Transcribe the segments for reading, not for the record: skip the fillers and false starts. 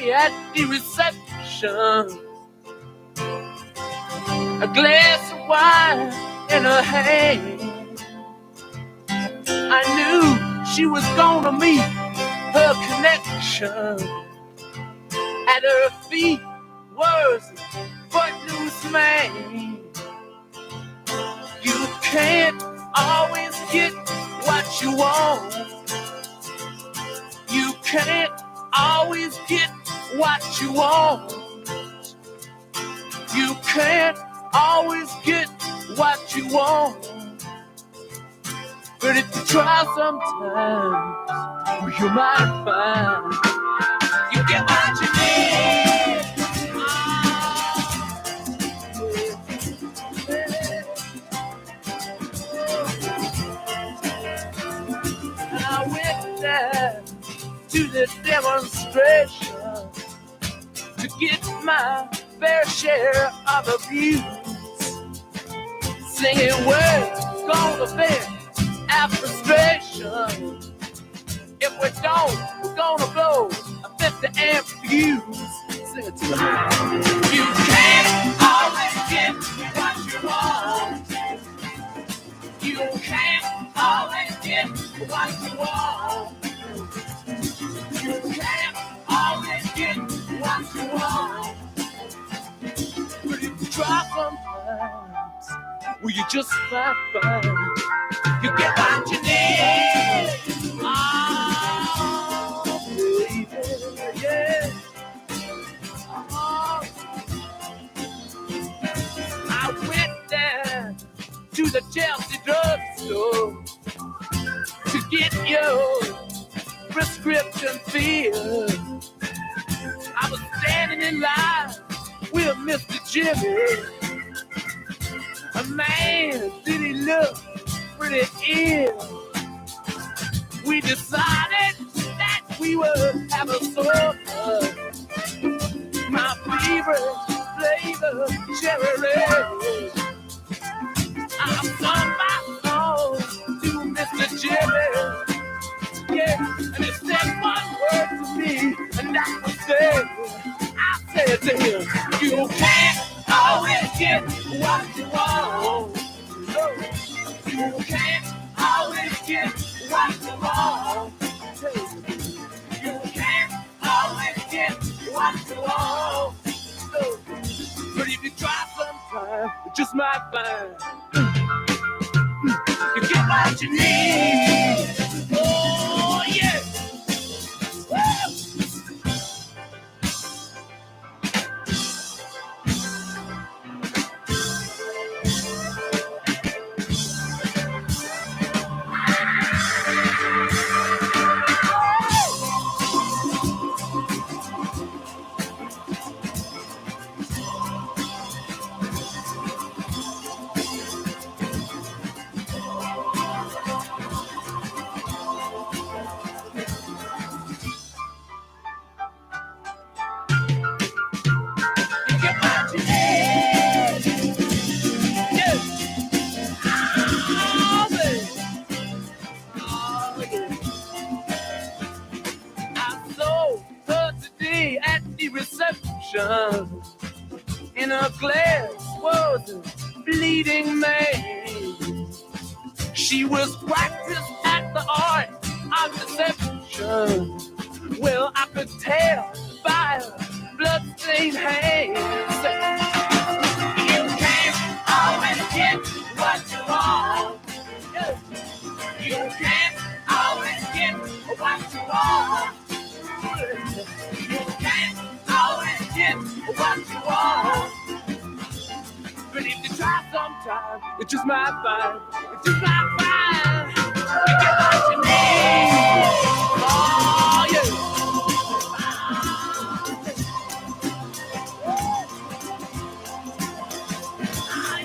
day at the reception, a glass of wine in her hand. I knew she was gonna meet her connection. At her feet was a footloose man. You can't always get what you want. You can't always get what you want. You can't always get what you want. But if you try sometimes, you might find you get what you need. And I went there to the demonstration to get my fair share of abuse. Singing words gonna vent our frustration. If we don't, we're gonna blow a 50 amp fuse. Sing it to me. You can't always get what you want. You can't always get what you want. You can't always get what you want. But if you try sometimes, well, you just might find you get what you need. Oh, baby, yeah. Oh. I went there to the Chelsea drugstore to get your prescription filled. I was standing in line with Mr. Jimmy. A man, did he look pretty ill. We decided that we would have a soda. My favorite flavor, cherry red. I sung my song to Mr. Jimmy. Yeah, and he said one word to me, and that was it. I said to him, you can't always get what you want. No, you can't always get what you want. You can't always get what you want. No, but if you try sometime, you just might find you get what you need. Oh yeah. Woo! In her glass was a bleeding man. She was practiced at the art of deception. Well, I could tell by her bloodstained hands. You can't always get what you want. You can't always get what you want. You can't always get what you want. But if you try sometime, it just might find, it just might find you get what you need. Oh yeah.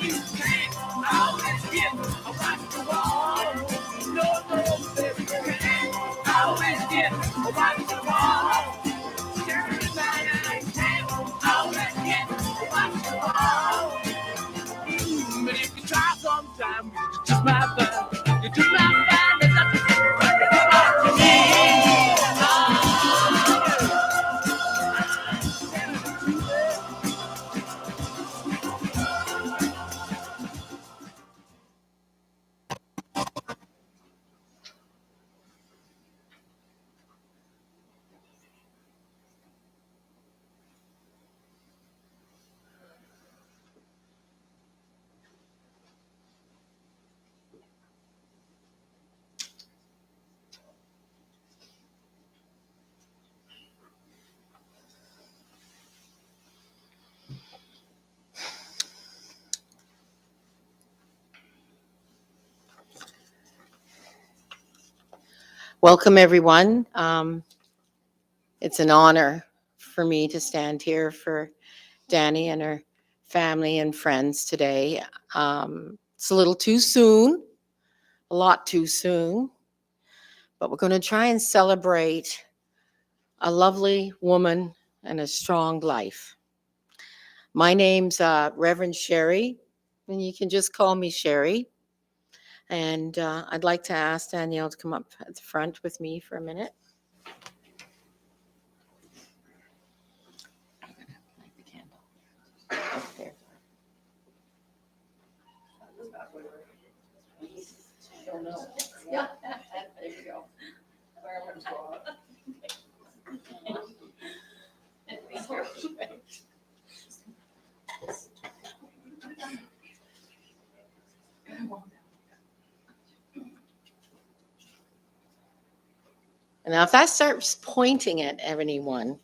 You can't always get what you want. No, baby, you can't always get what you want. But if you try sometime, you just might find Welcome, everyone. It's an honor for me to stand here for Danny and her family and friends today. It's a little too soon, a lot too soon, but we're going to try and celebrate a lovely woman and a strong life. My name's Reverend Sherry, and you can just call me Sherry. And I'd like to ask Danielle to come up at the front with me for a minute. Light the candle. Up there. Yeah, there you go. Now, if I start pointing at anyone,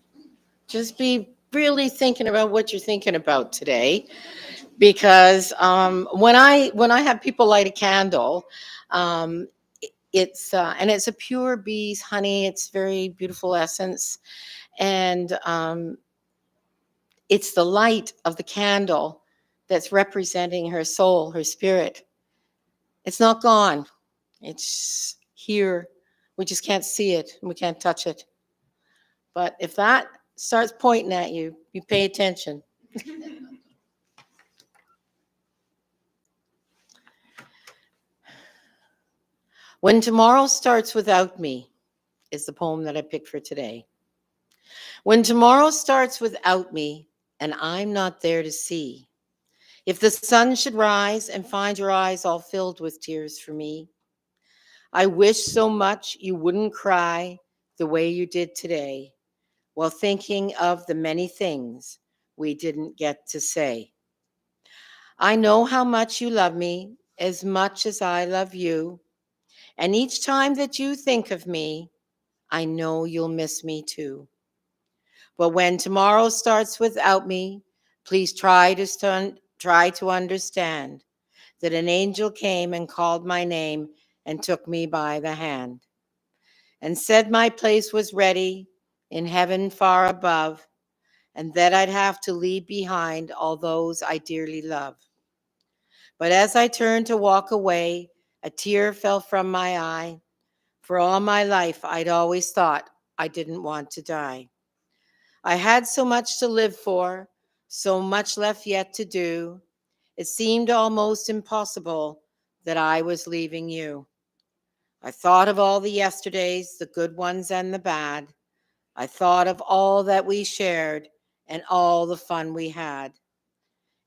just be really thinking about what you're thinking about today, because when I have people light a candle, um, it's and it's a pure bee's honey. It's very beautiful essence, and it's the light of the candle that's representing her soul, her spirit. It's not gone. It's here. We just can't see it and we can't touch it. But if that starts pointing at you, you pay attention. When Tomorrow Starts Without Me is the poem that I picked for today. When tomorrow starts without me and I'm not there to see, if the sun should rise and find your eyes all filled with tears for me, I wish so much you wouldn't cry the way you did today while thinking of the many things we didn't get to say. I know how much you love me as much as I love you, and each time that you think of me, I know you'll miss me too. But when tomorrow starts without me, please try to understand that an angel came and called my name and took me by the hand and said my place was ready in heaven far above, and that I'd have to leave behind all those I dearly love. But as I turned to walk away, a tear fell from my eye. For all my life, I'd always thought I didn't want to die. I had so much to live for, so much left yet to do. It seemed almost impossible that I was leaving you. I thought of all the yesterdays, the good ones and the bad. I thought of all that we shared and all the fun we had.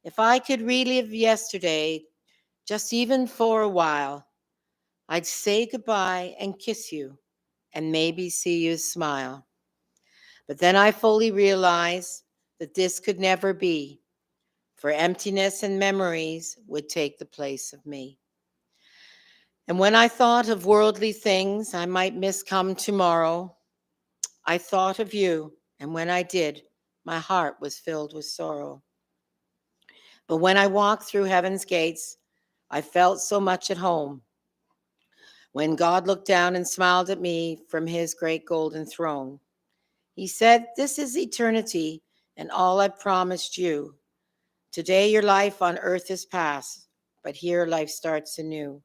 If I could relive yesterday, just even for a while, I'd say goodbye and kiss you and maybe see you smile. But then I fully realized that this could never be, for emptiness and memories would take the place of me. And when I thought of worldly things I might miss come tomorrow, I thought of you, and when I did, my heart was filled with sorrow. But when I walked through heaven's gates, I felt so much at home. When God looked down and smiled at me from his great golden throne, he said, "This is eternity and all I promised you. Today your life on earth is past, but here life starts anew.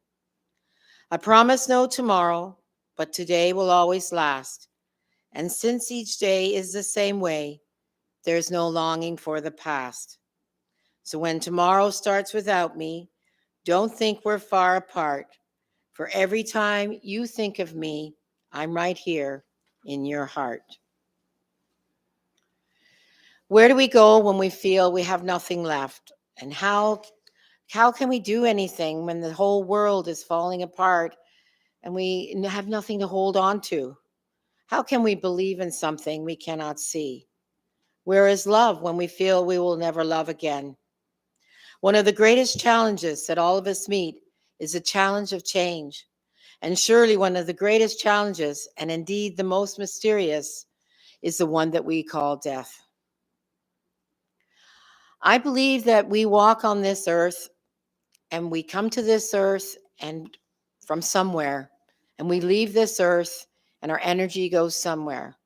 I promise no tomorrow, but today will always last. And since each day is the same way, there's no longing for the past. So when tomorrow starts without me, don't think we're far apart. For every time you think of me, I'm right here in your heart." Where do we go when we feel we have nothing left? And how can we do anything when the whole world is falling apart and we have nothing to hold on to? How can we believe in something we cannot see? Where is love when we feel we will never love again? One of the greatest challenges that all of us meet is the challenge of change. And surely one of the greatest challenges, and indeed the most mysterious, is the one that we call death. I believe that we walk on this earth and we come to this earth and from somewhere, and we leave this earth and our energy goes somewhere.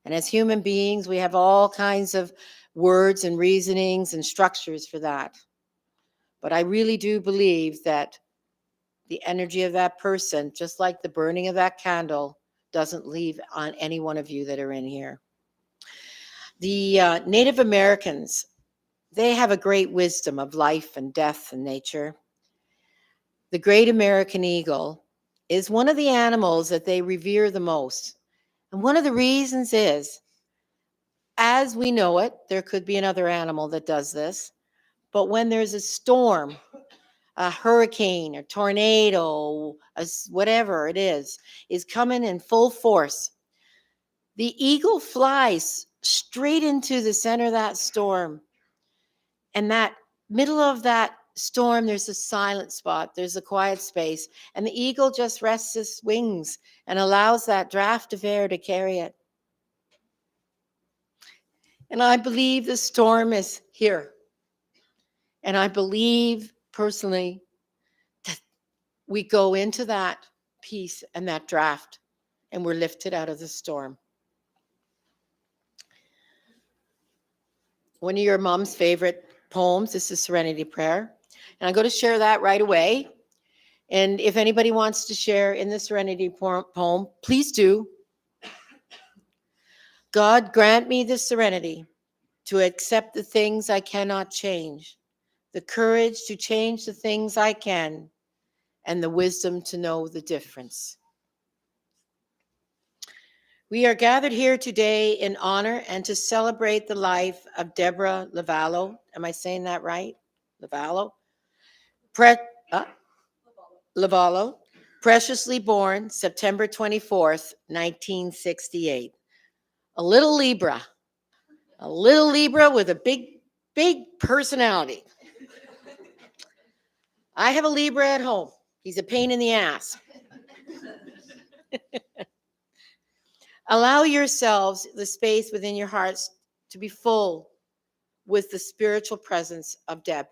And as human beings, we have all kinds of words and reasonings and structures for that. But I really do believe that the energy of that person, just like the burning of that candle, doesn't leave on any one of you that are in here. The Native Americans, they have a great wisdom of life and death and nature. The great American eagle is one of the animals that they revere the most. And one of the reasons is, as we know it, there could be another animal that does this, but when there's a storm, a hurricane, a tornado, whatever it is coming in full force, the eagle flies straight into the center of that storm. And that middle of that storm, there's a silent spot, there's a quiet space, and the eagle just rests its wings and allows that draft of air to carry it. And I believe the storm is here. And I believe personally that we go into that peace and that draft and we're lifted out of the storm. One of your mom's favorite poems is the Serenity Prayer. And I'm going to share that right away. And if anybody wants to share in the Serenity poem, please do. God, grant me the serenity to accept the things I cannot change, the courage to change the things I can, and the wisdom to know the difference. We are gathered here today in honor and to celebrate the life of Deborah Lovallo. Am I saying that right? Lovallo? Lovallo, preciously born September 24th, 1968. A little Libra with a big personality. I have a Libra at home. He's a pain in the ass. Allow yourselves the space within your hearts to be full with the spiritual presence of Deb.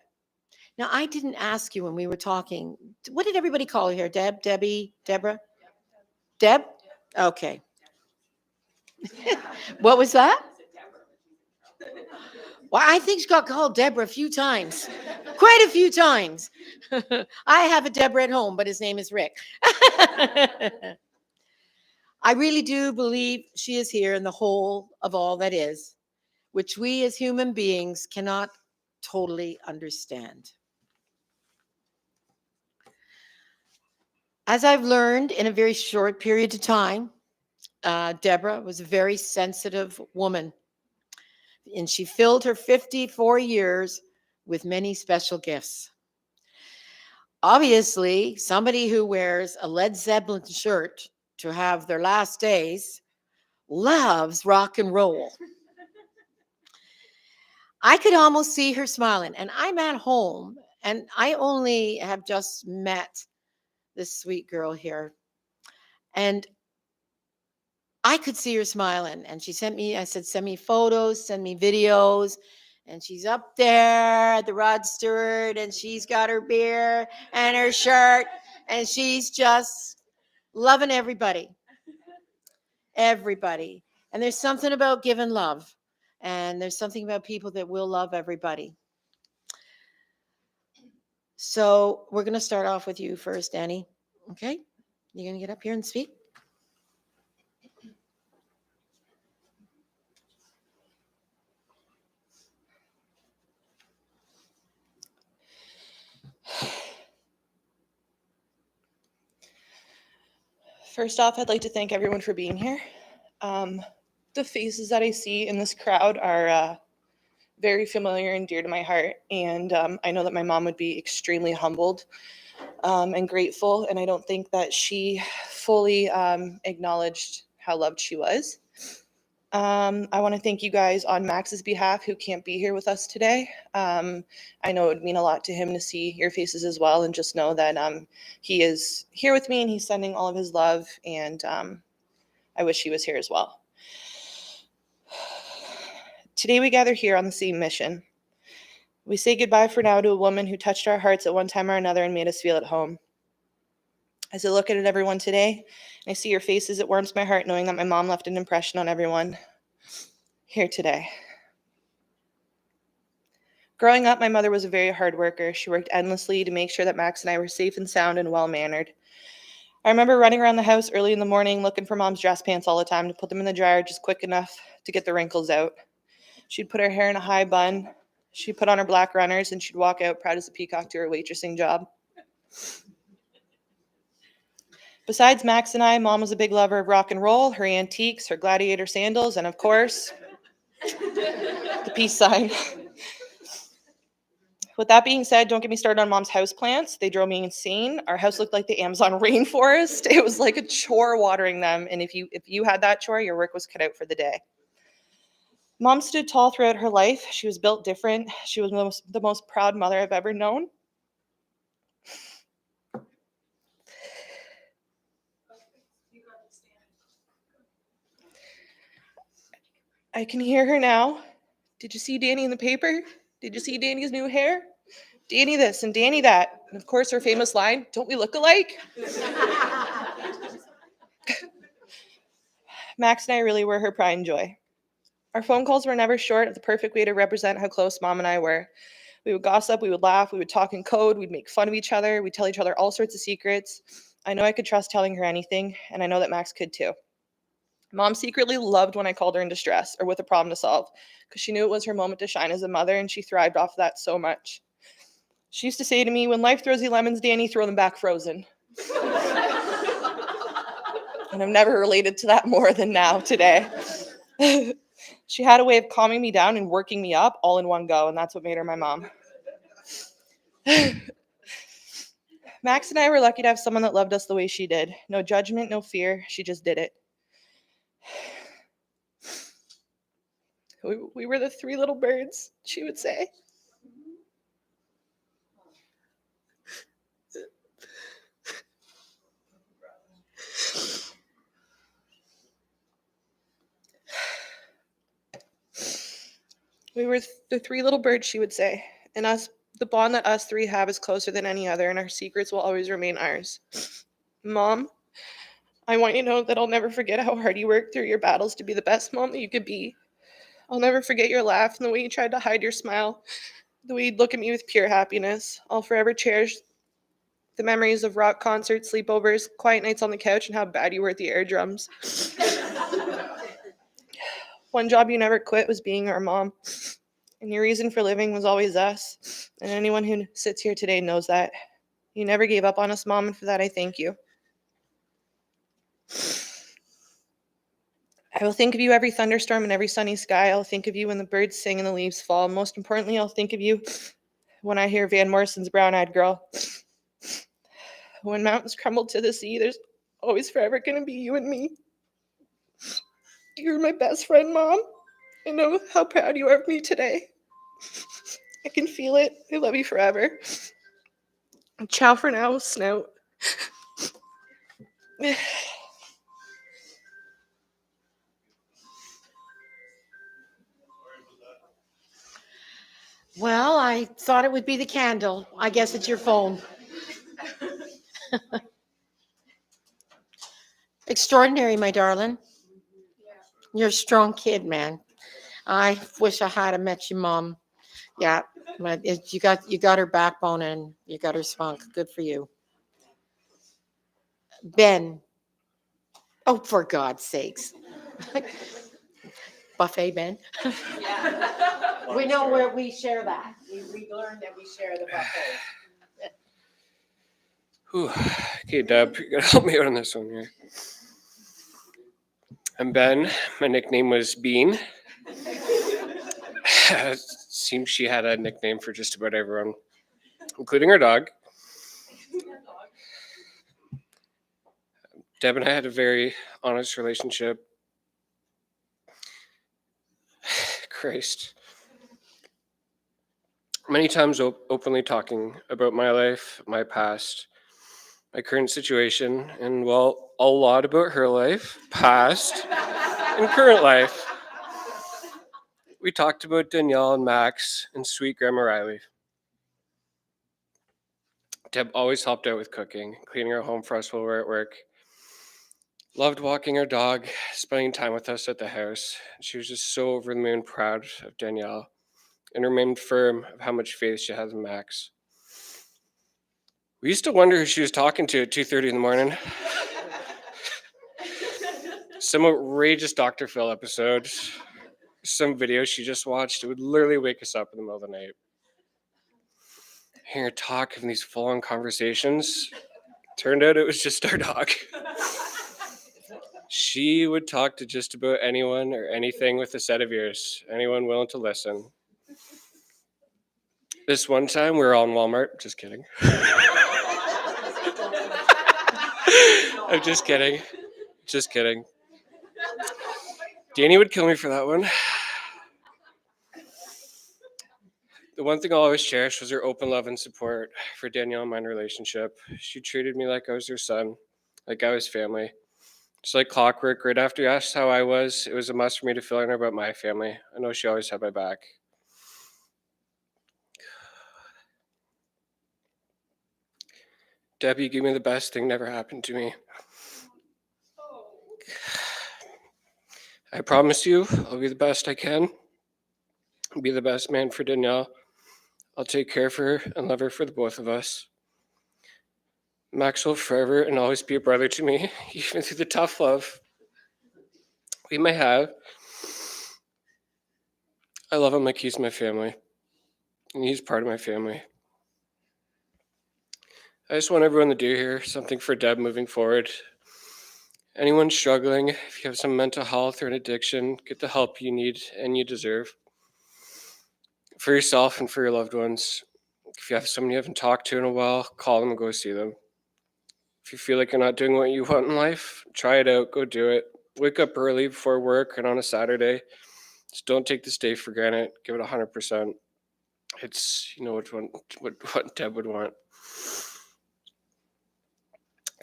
Now, I didn't ask you when we were talking, what did everybody call her here? Deb, Debbie, Deborah? Deb? Okay. What was that? Well, I think she got called Deborah a few times, quite a few times. I have a Deborah at home, but his name is Rick. I really do believe she is here in the whole of all that is, which we as human beings cannot totally understand. As I've learned in a very short period of time, Deborah was a very sensitive woman, and she filled her 54 years with many special gifts. Obviously, somebody who wears a Led Zeppelin shirt to have their last days loves rock and roll. I could almost see her smiling, and I'm at home, and I only have just met this sweet girl here, and I could see her smiling, and she sent me, I said, send me photos, send me videos, and she's up there at the Rod Stewart, and she's got her beer and her shirt, and she's just loving everybody. Everybody. And there's something about giving love, and there's something about people that will love everybody. So we're going to start off with you first, Annie. Okay? You going to get up here and speak? First off, I'd like to thank everyone for being here. The faces that I see in this crowd are very familiar and dear to my heart, and I know that my mom would be extremely humbled and grateful, and I don't think that she fully acknowledged how loved she was. I want to thank you guys on Max's behalf who can't be here with us today. I know it would mean a lot to him to see your faces as well, and just know that he is here with me and he's sending all of his love, and I wish he was here as well. Today we gather here on the same mission. We say goodbye for now to a woman who touched our hearts at one time or another and made us feel at home. As I look at everyone today, and I see your faces, it warms my heart knowing that my mom left an impression on everyone here today. Growing up, my mother was a very hard worker. She worked endlessly to make sure that Max and I were safe and sound and well-mannered. I remember running around the house early in the morning looking for Mom's dress pants all the time to put them in the dryer just quick enough to get the wrinkles out. She'd put her hair in a high bun, she'd put on her black runners, and she'd walk out proud as a peacock to her waitressing job. Besides Max and I, Mom was a big lover of rock and roll, her antiques, her gladiator sandals, and of course, the peace sign. With that being said, don't get me started on Mom's houseplants. They drove me insane. Our house looked like the Amazon rainforest. It was like a chore watering them, and if you had that chore, your work was cut out for the day. Mom stood tall throughout her life. She was built different. She was the most proud mother I've ever known. I can hear her now. Did you see Danny in the paper? Did you see Danny's new hair? Danny this and Danny that. And of course, her famous line, don't we look alike? Max and I really were her pride and joy. Our phone calls were never short of the perfect way to represent how close Mom and I were. We would gossip, we would laugh, we would talk in code, we'd make fun of each other, we'd tell each other all sorts of secrets. I know I could trust telling her anything, and I know that Max could too. Mom secretly loved when I called her in distress or with a problem to solve, because she knew it was her moment to shine as a mother, and she thrived off of that so much. She used to say to me, when life throws you lemons, Danny, throw them back frozen. And I've never related to that more than now today. She had a way of calming me down and working me up all in one go, and that's what made her my mom. Max and I were lucky to have someone that loved us the way she did. No judgment, no fear. She just did it. We were the three little birds, she would say. We were the three little birds, she would say. And the bond that us three have is closer than any other, and our secrets will always remain ours. Mom, I want you to know that I'll never forget how hard you worked through your battles to be the best mom that you could be. I'll never forget your laugh and the way you tried to hide your smile, the way you'd look at me with pure happiness. I'll forever cherish the memories of rock concerts, sleepovers, quiet nights on the couch, and how bad you were at the air drums. One job you never quit was being our mom, and your reason for living was always us. And anyone who sits here today knows that. You never gave up on us, Mom, and for that I thank you. I will think of you every thunderstorm and every sunny sky. I'll think of you when the birds sing and the leaves fall. Most importantly, I'll think of you when I hear Van Morrison's Brown-Eyed Girl. When mountains crumble to the sea, there's always forever going to be you and me. You're my best friend, Mom. I know how proud you are of me today. I can feel it. I love you forever. Ciao for now, Snout. Well, I thought it would be the candle. I guess it's your phone. Extraordinary, my darling. You're a strong kid, man. I wish I had met your mom. Yeah, but you got her backbone and you got her spunk. Good for you. Ben. Oh, for God's sakes. Buffet, Ben. We know where we share that. We learned that we share the buffet. Whew. Okay, Deb, you're gonna help me out on this one here. I'm Ben. My nickname was Bean. Seems she had a nickname for just about everyone, including her dog. Deb and I had a very honest relationship. Christ. Many times openly talking about my life, my past, my current situation, and well, a lot about her life, past, and current life. We talked about Danielle and Max and sweet Grandma Riley. Deb always helped out with cooking, cleaning our home for us while we were at work. Loved walking our dog, spending time with us at the house. She was just so over the moon proud of Danielle and remained firm of how much faith she has in Max. We used to wonder who she was talking to at 2:30 in the morning. Some outrageous Dr. Phil episode, some video she just watched, it would literally wake us up in the middle of the night. Hearing her talk in these full-on conversations, turned out it was just our dog. She would talk to just about anyone or anything with a set of ears, anyone willing to listen. This one time we were all in Walmart, just kidding. I'm just kidding. Just kidding. Danny would kill me for that one. The one thing I'll always cherish was her open love and support for Danielle and my relationship. She treated me like I was her son, like I was family. Just like clockwork, right after you asked how I was, it was a must for me to fill in her about my family. I know she always had my back. Debbie, give me the best thing never happened to me. I promise you, I'll be the best I can. I'll be the best man for Danielle. I'll take care of her and love her for the both of us. Max will forever and always be a brother to me, even through the tough love we may have. I love him like he's my family, and he's part of my family. I just want everyone to do here something for Deb moving forward. Anyone struggling, if you have some mental health or an addiction, get the help you need and you deserve. For yourself and for your loved ones. If you have someone you haven't talked to in a while, call them and go see them. If you feel like you're not doing what you want in life, try it out, go do it. Wake up early before work and on a Saturday. Just don't take this day for granted. Give it 100%. It's, what Deb would want.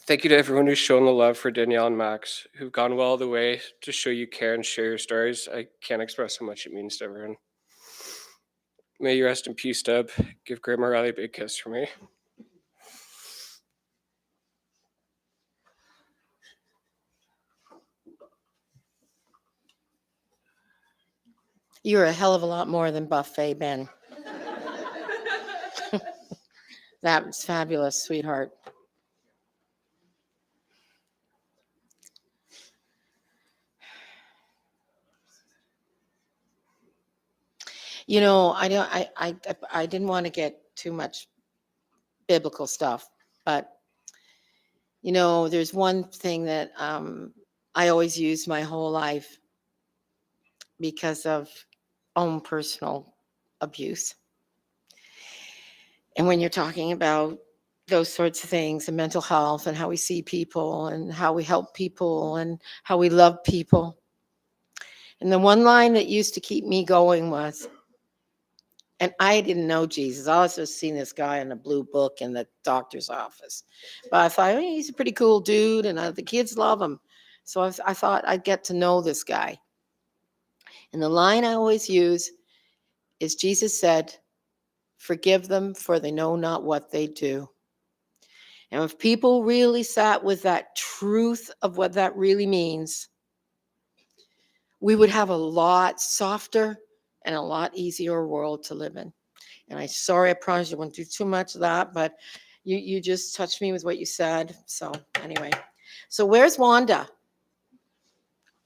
Thank you to everyone who's shown the love for Danielle and Max, who've gone well the way to show you care and share your stories. I can't express how much it means to everyone. May you rest in peace, Deb. Give Grandma Riley a big kiss for me. You're a hell of a lot more than buffet, Ben. That was fabulous, sweetheart. You know, I didn't want to get too much biblical stuff, but you know, there's one thing that I always use my whole life because of own personal abuse. And when you're talking about those sorts of things and mental health and how we see people and how we help people and how we love people. And the one line that used to keep me going was, and I didn't know Jesus. I also seen this guy in a blue book in the doctor's office. But I thought, he's a pretty cool dude and the kids love him. So I thought I'd get to know this guy. And the line I always use is Jesus said, forgive them for they know not what they do. And if people really sat with that truth of what that really means, we would have a lot softer and a lot easier world to live in. And I'm sorry, I promise you won't do too much of that, but you just touched me with what you said. So anyway, so where's Wanda?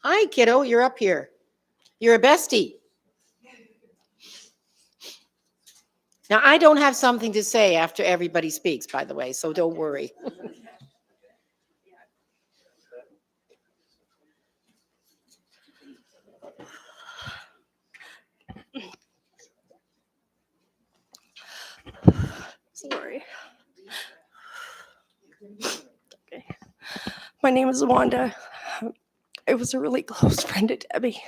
Hi, kiddo, you're up here. You're a bestie. Now, I don't have something to say after everybody speaks, by the way, so don't worry. Sorry. Okay. My name is Wanda. I was a really close friend to Debbie.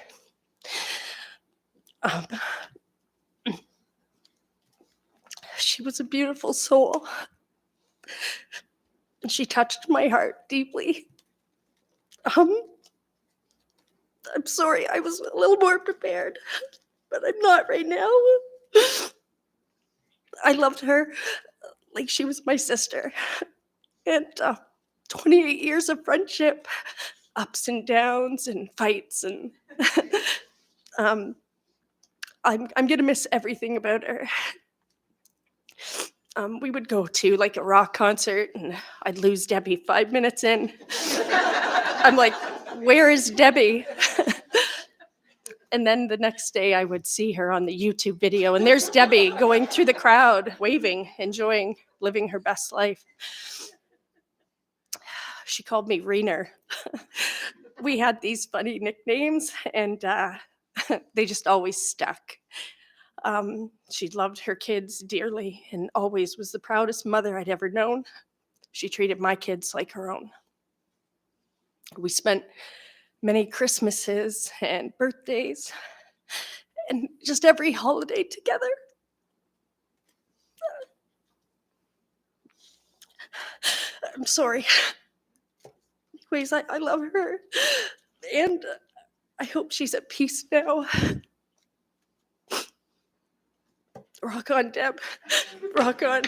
She was a beautiful soul. And she touched my heart deeply. I'm sorry, I was a little more prepared, but I'm not right now. I loved her. like she was my sister. And 28 years of friendship, ups and downs and fights, and I'm gonna miss everything about her. We would go to like a rock concert and I'd lose Debbie 5 minutes in. I'm like, where is Debbie? And then the next day I would see her on the YouTube video, and there's Debbie going through the crowd, waving, enjoying, living her best life. She called me Reener. We had these funny nicknames, and they just always stuck. She loved her kids dearly and always was the proudest mother I'd ever known. She treated my kids like her own. We spent many Christmases and birthdays and just every holiday together. I'm sorry. Anyways, I love her, and I hope she's at peace now. Rock on, Deb. Rock on.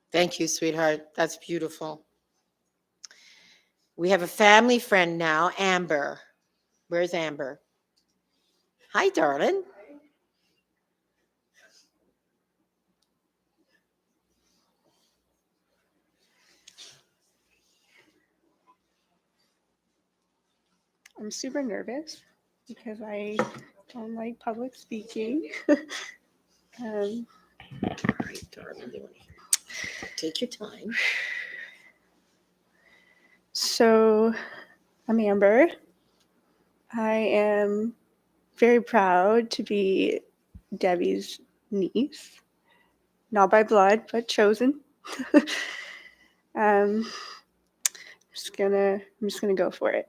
Thank you, sweetheart. That's beautiful. We have a family friend now, Amber. Where's Amber? Hi, darling. I'm super nervous because I don't like public speaking. All right, darling. They want to hear you. Take your time. So, I'm Amber. I am very proud to be Debbie's niece, not by blood, but chosen. I'm just gonna go for it.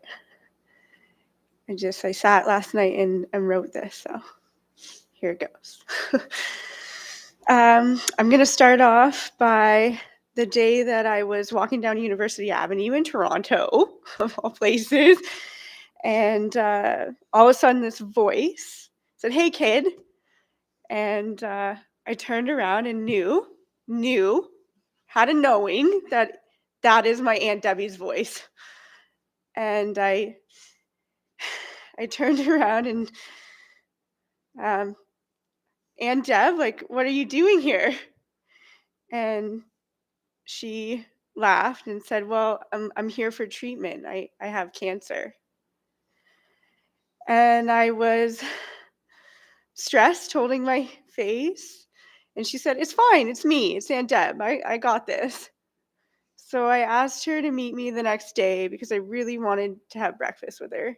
I sat last night and wrote this, so here it goes. I'm gonna start off by the day that I was walking down University Avenue in Toronto, of all places, and all of a sudden this voice said, "Hey, kid," and I turned around and had a knowing that is my Aunt Debbie's voice, and I turned around and Aunt Deb, like, what are you doing here? And she laughed and said, well, I'm here for treatment. I have cancer. And I was stressed, holding my face. And she said, it's fine. It's me. It's Aunt Deb. I got this. So I asked her to meet me the next day because I really wanted to have breakfast with her.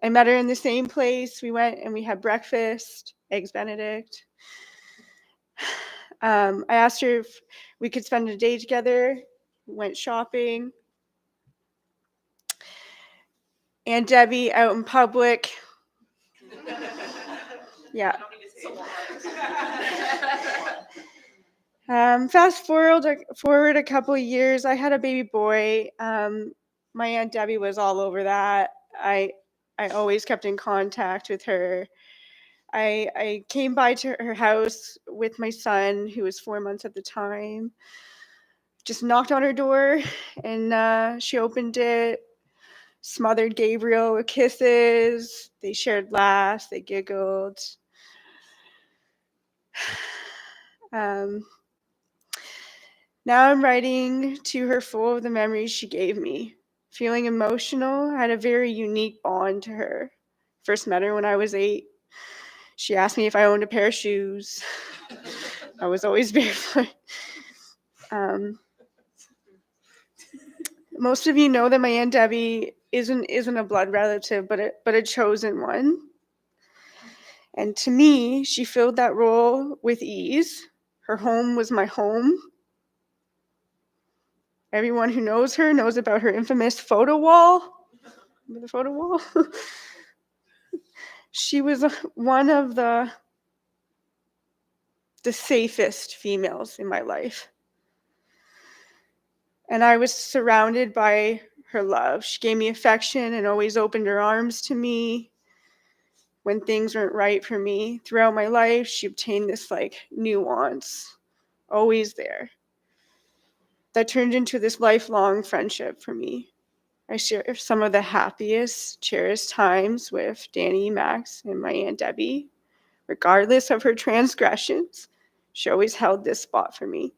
I met her in the same place. We went and we had breakfast, Eggs Benedict. I asked her if we could spend a day together. We went shopping. Aunt Debbie out in public. Yeah. Fast forward a couple of years, I had a baby boy. My Aunt Debbie was all over that. I always kept in contact with her. I came by to her house with my son, who was 4 months at the time. Just knocked on her door, and she opened it, smothered Gabriel with kisses. They shared laughs. They giggled. Now I'm writing to her full of the memories she gave me. Feeling emotional, I had a very unique bond to her. First met her when I was 8. She asked me if I owned a pair of shoes. I was always barefoot. Most of you know that my Aunt Debbie isn't a blood relative, but a chosen one. And to me, she filled that role with ease. Her home was my home. Everyone who knows her knows about her infamous photo wall. Remember the photo wall? She was one of the the safest females in my life. And I was surrounded by her love. She gave me affection and always opened her arms to me when things weren't right for me. Throughout my life, she obtained this nuance, always there, that turned into this lifelong friendship for me. I share some of the happiest, cherished times with Danny, Max, and my Aunt Debbie. Regardless of her transgressions, she always held this spot for me.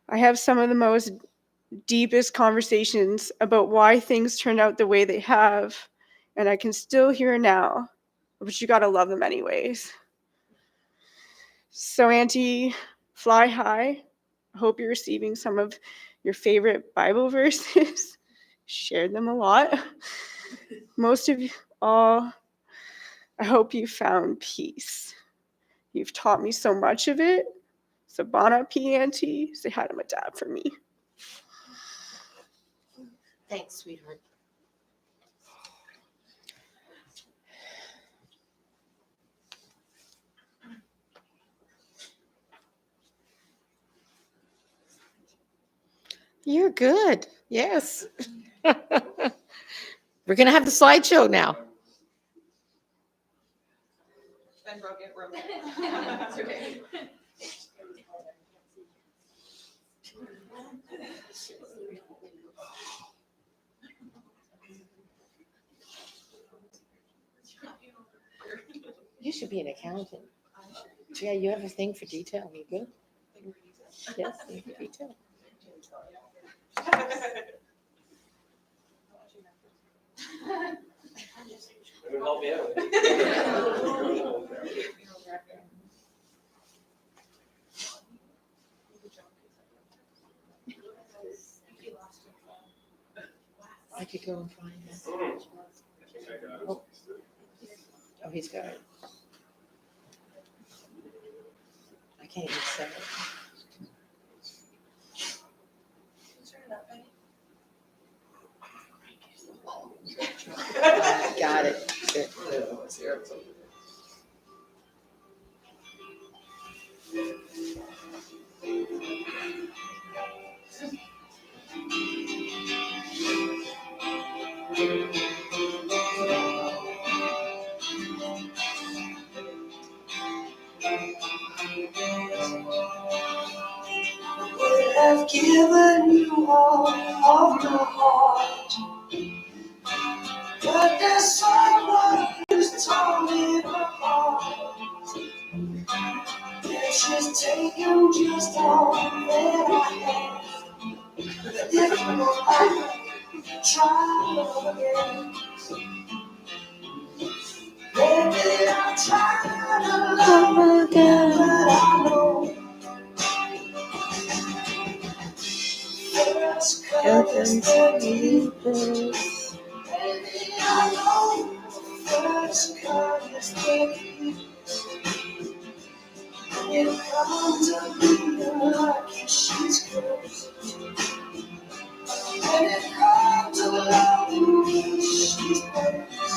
I have some of the most deepest conversations about why things turned out the way they have, and I can still hear now, but you gotta love them anyways. So Auntie, fly high. I hope you're receiving some of your favorite Bible verses. Shared them a lot. Most of you all, I hope you found peace. You've taught me so much of it. So bon appetit, Auntie. Say hi to my dad for me. Thanks, sweetheart. You're good. Yes. We're going to have the slideshow now. Ben broke it, broke it. It's okay. You should be an accountant. Yeah, you have a thing for detail. You good? Yes, thing for detail. Help me out. I could go and find it. Oh, he's got it. I can't even say it. Got it. Good. I've given you all of my heart, but there's someone who's torn it apart. Yeah, she's taken just all that I have. But if I try again, maybe I'll try to love again, but I know first comes the deepest. Maybe I know first comes the deepest. When it comes to being lucky, she's close. When it comes to loving me, she's close.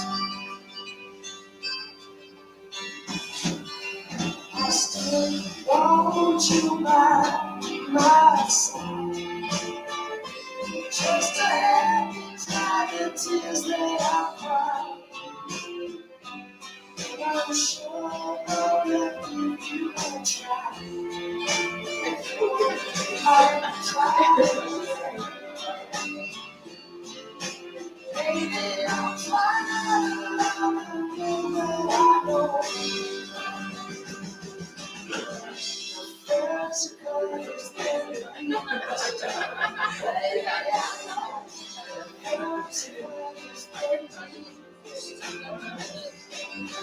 I still want you by my side, just to have dry the tears that I cry. I'm sure that if you will try, I'll try. Baby, I'll try to love you, but I know first comes the first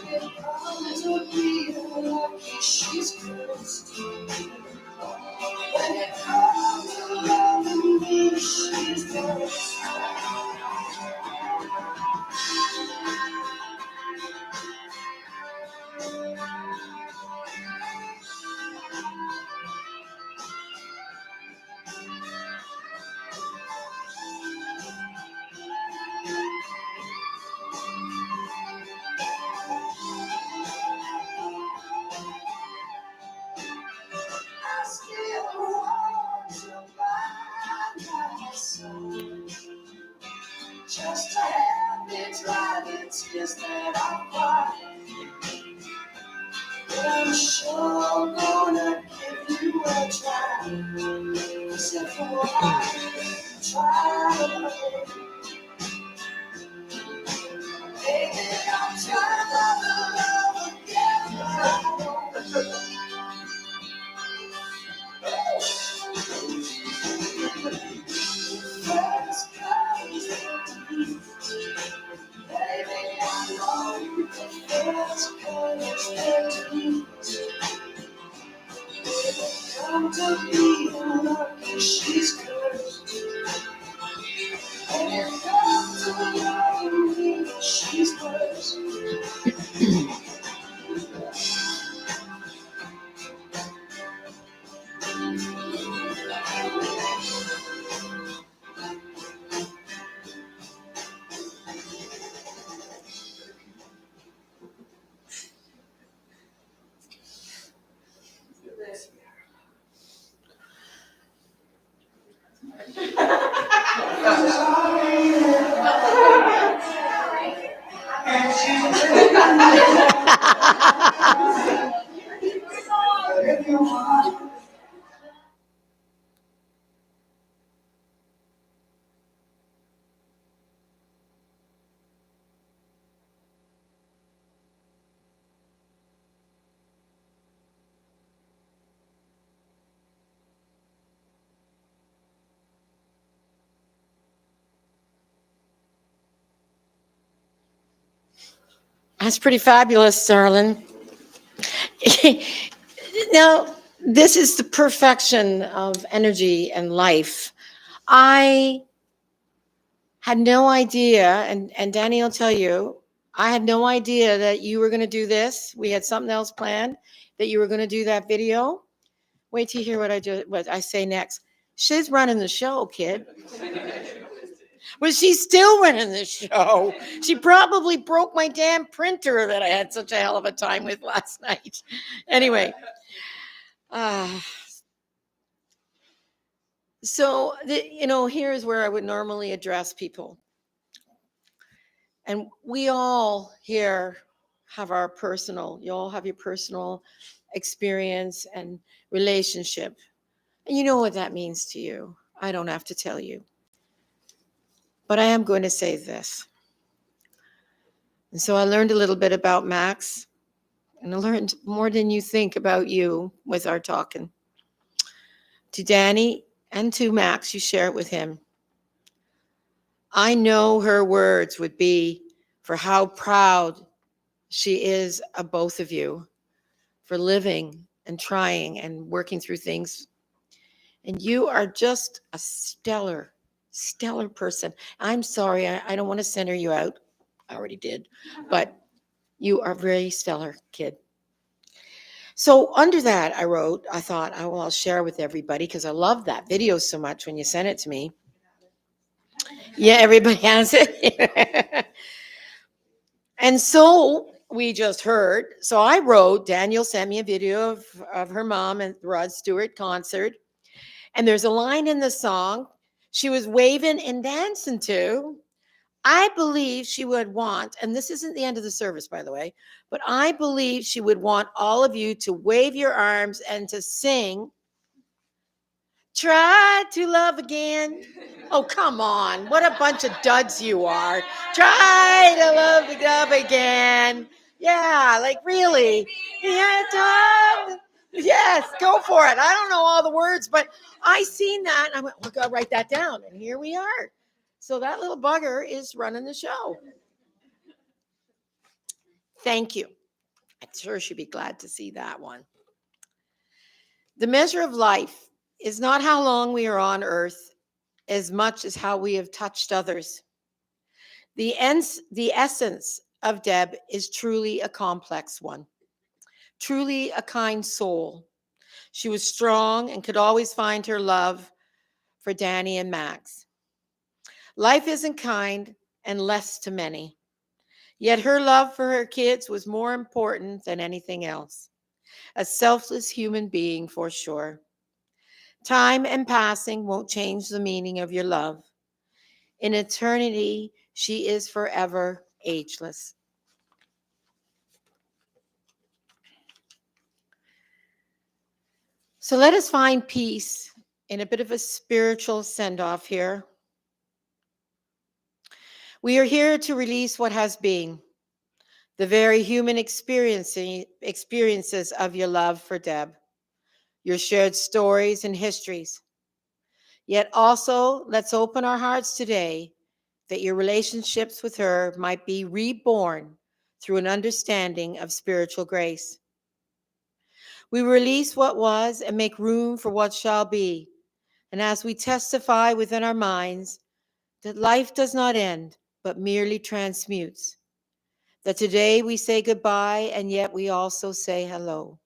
when it comes to being lucky, she's cursed. When it comes to loving me, she's cursed. I'm sure gonna give you a try. Simple, try. Baby, I'm trying to love again. First comes baby, I know first comes come to be lucky, she's cursed. And it comes to loving me, she's cursed. That's pretty fabulous, darling. Now, this is the perfection of energy and life. I had no idea, and Danny will tell you, I had no idea that you were going to do this. We had something else planned, that you were going to do that video. Wait till you hear what I say next. She's running the show, kid. Well, she's still running the show. She probably broke my damn printer that I had such a hell of a time with last night. Anyway. So, here's where I would normally address people. And we all here have you all have your personal experience and relationship. And you know what that means to you. I don't have to tell you. But I am going to say this. And so I learned a little bit about Max, and I learned more than you think about you with our talking. To Danny and to Max, you share it with him. I know her words would be for how proud she is of both of you for living and trying and working through things. And you are just a stellar person. I'm sorry, I don't want to center you out. I already did. But you are very stellar, kid. So under that, I thought, I'll share with everybody because I love that video so much when you sent it to me. Yeah, everybody has it. And so we just heard. So I wrote, Daniel sent me a video of her mom at the Rod Stewart concert. And there's a line in the song she was waving and dancing to. I believe she would want, and this isn't the end of the service, by the way, but I believe she would want all of you to wave your arms and to sing, Try to Love Again. Oh, come on. What a bunch of duds you are. Try to love again. Yeah, like really. Yeah, yes, go for it. I don't know all the words, but I seen that and I went, oh, God, write that down. And here we are. So that little bugger is running the show. Thank you. I'm sure she'd be glad to see that one. The measure of life is not how long we are on earth as much as how we have touched others. The essence of Deb is truly a complex one, truly a kind soul. She was strong and could always find her love for Danny and Max. Life isn't kind and less to many, yet her love for her kids was more important than anything else. A selfless human being for sure. Time and passing won't change the meaning of your love. In eternity, she is forever ageless. So let us find peace in a bit of a spiritual send-off here. We are here to release what has been, the very human experiences of your love for Deb, your shared stories and histories. Yet also, let's open our hearts today that your relationships with her might be reborn through an understanding of spiritual grace. We release what was and make room for what shall be. And as we testify within our minds that life does not end, but merely transmutes, that today we say goodbye and yet we also say hello.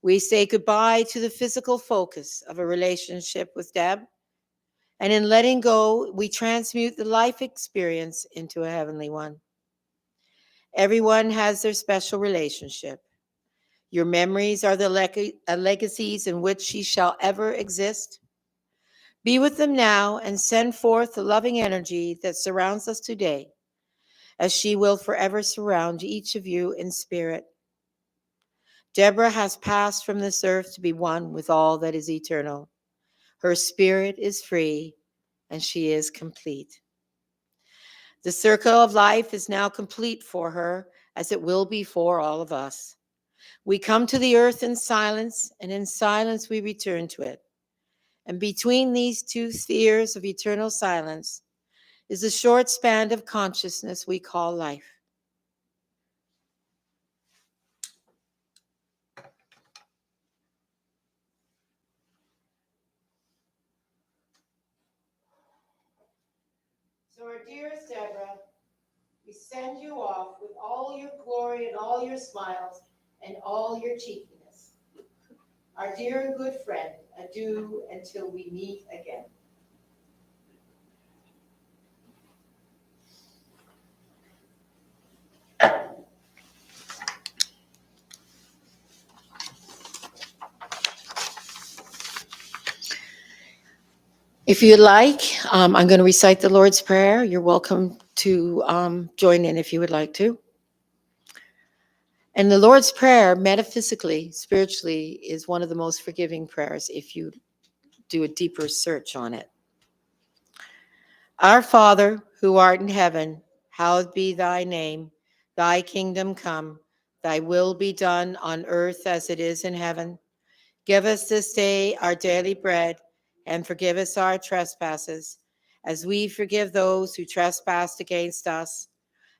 We say goodbye to the physical focus of a relationship with Deb, and in letting go, we transmute the life experience into a heavenly one. Everyone has their special relationship. Your memories are the legacies in which she shall ever exist. Be with them now and send forth the loving energy that surrounds us today, as she will forever surround each of you in spirit. Deborah has passed from this earth to be one with all that is eternal. Her spirit is free, and she is complete. The circle of life is now complete for her, as it will be for all of us. We come to the earth in silence, and in silence we return to it. And between these two spheres of eternal silence is a short span of consciousness we call life. So our dearest Deborah, we send you off with all your glory and all your smiles and all your cheekiness. Our dear and good friend, adieu until we meet again. If you'd like, I'm going to recite the Lord's Prayer. You're welcome to join in if you would like to. And the Lord's Prayer, metaphysically, spiritually, is one of the most forgiving prayers if you do a deeper search on it. Our Father, who art in heaven, hallowed be thy name. Thy kingdom come, thy will be done on earth as it is in heaven. Give us this day our daily bread, and forgive us our trespasses, as we forgive those who trespass against us.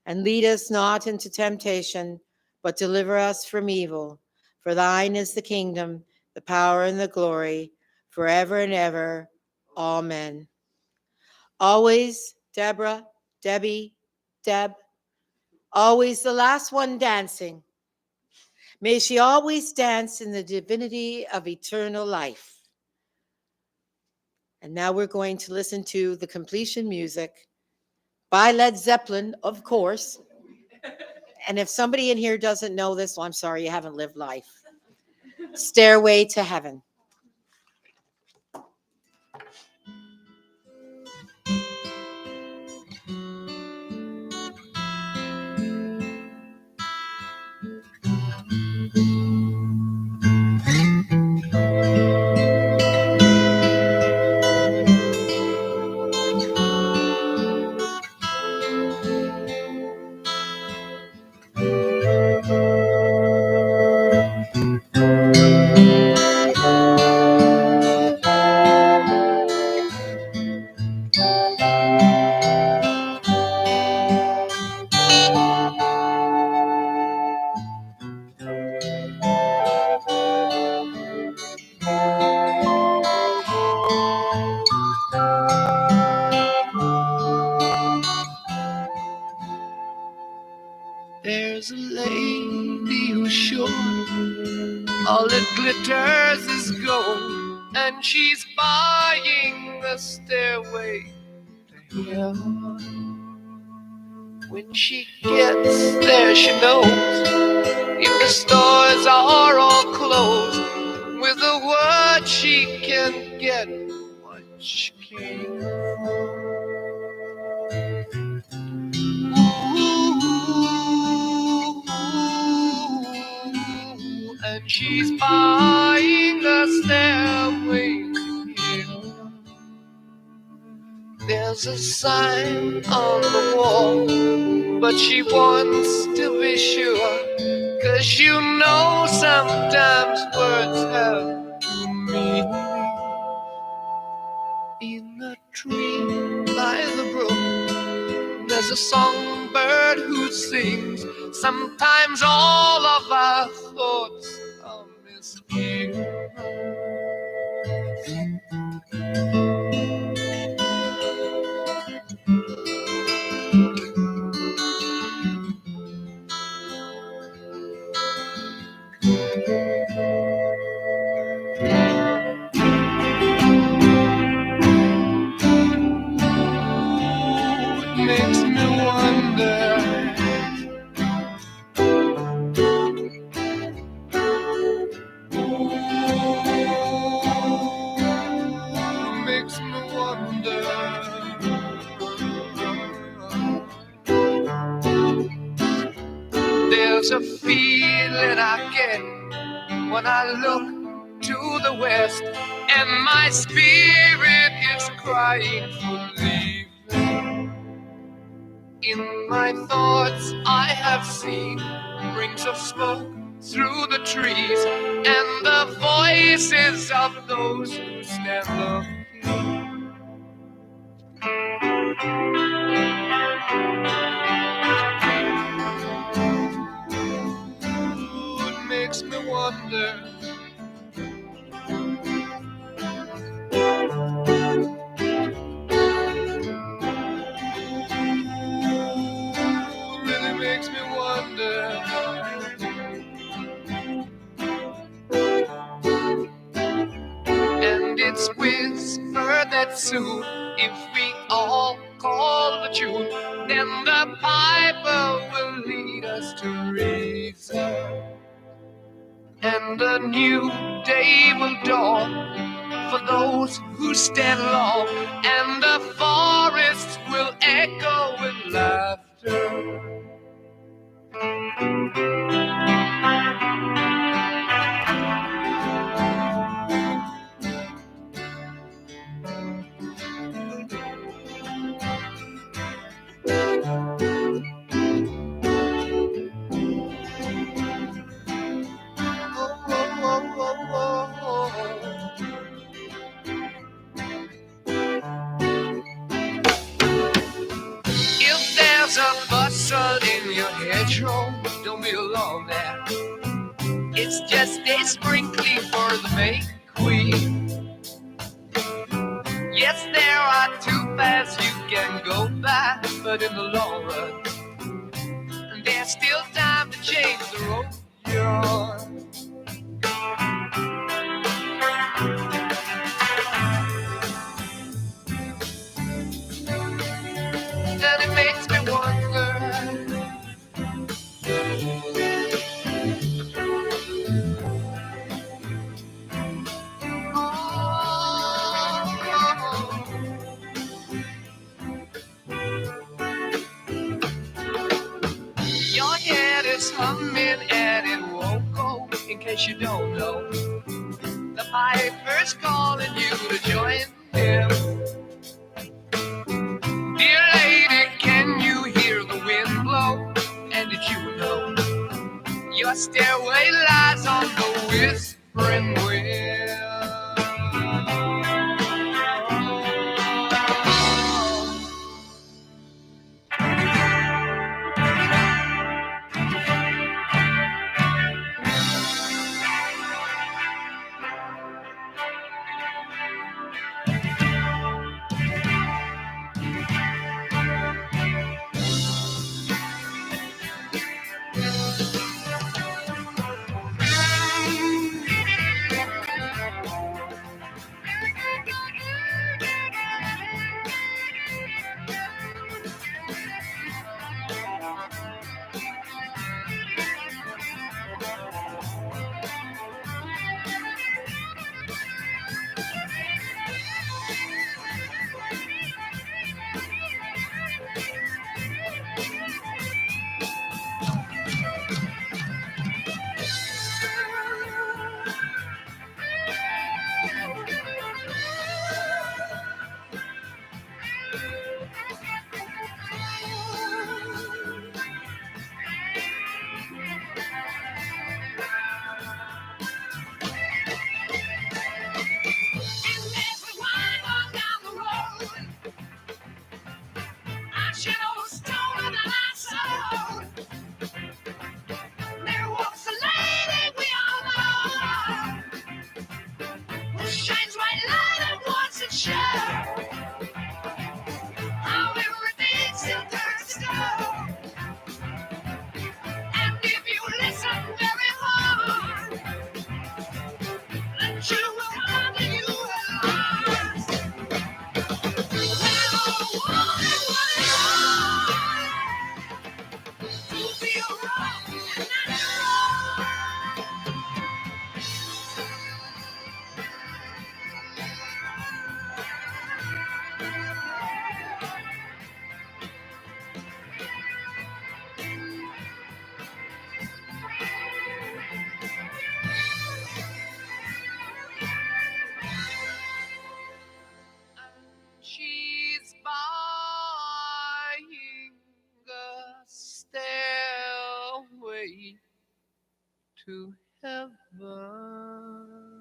And lead us not into temptation, but deliver us from evil. For thine is the kingdom, the power, and the glory, forever and ever. Amen. Always, Deborah, Debbie, Deb, always the last one dancing. May she always dance in the divinity of eternal life. And now we're going to listen to the completion music by Led Zeppelin, of course. And if somebody in here doesn't know this, well, I'm sorry, you haven't lived life. Stairway to Heaven. There's a lady who's sure all that glitters is gold, and she's buying the stairway to heaven. When she gets there, she knows if the stores are all closed, with a word she can get what she came for. And she's buying the There's a sign on the wall, but she wants to be sure. 'Cause you know sometimes words have meaning. In a tree by the brook, there's a songbird who sings. Sometimes all of our thoughts are misgiven. Makes me wonder. Makes me wonder. There's a feeling I get when I look to the west, and my spirit is crying for leaving. In my thoughts I have seen rings of smoke through the trees, and the voices of those who stand looking. It makes me wonder. Really makes me wonder. And it's whispered that soon, if we all call the tune, then the piper will lead us to reason. And a new day will dawn for those who stand long, and the forests will echo with laughter. If there's a bustle in your hedgerow, don't be alarmed there. It's just a sprinkling for the May Queen. Yes, there are two paths you can go by, but in the long run, there's still time to change the road you're on. And it makes me wonder. Your head is humming and it won't go. In case you don't know, the piper's calling you to join him. Dear lady, can you hear the wind blow? And did you know your stairway lies on the whispering wind? to heaven.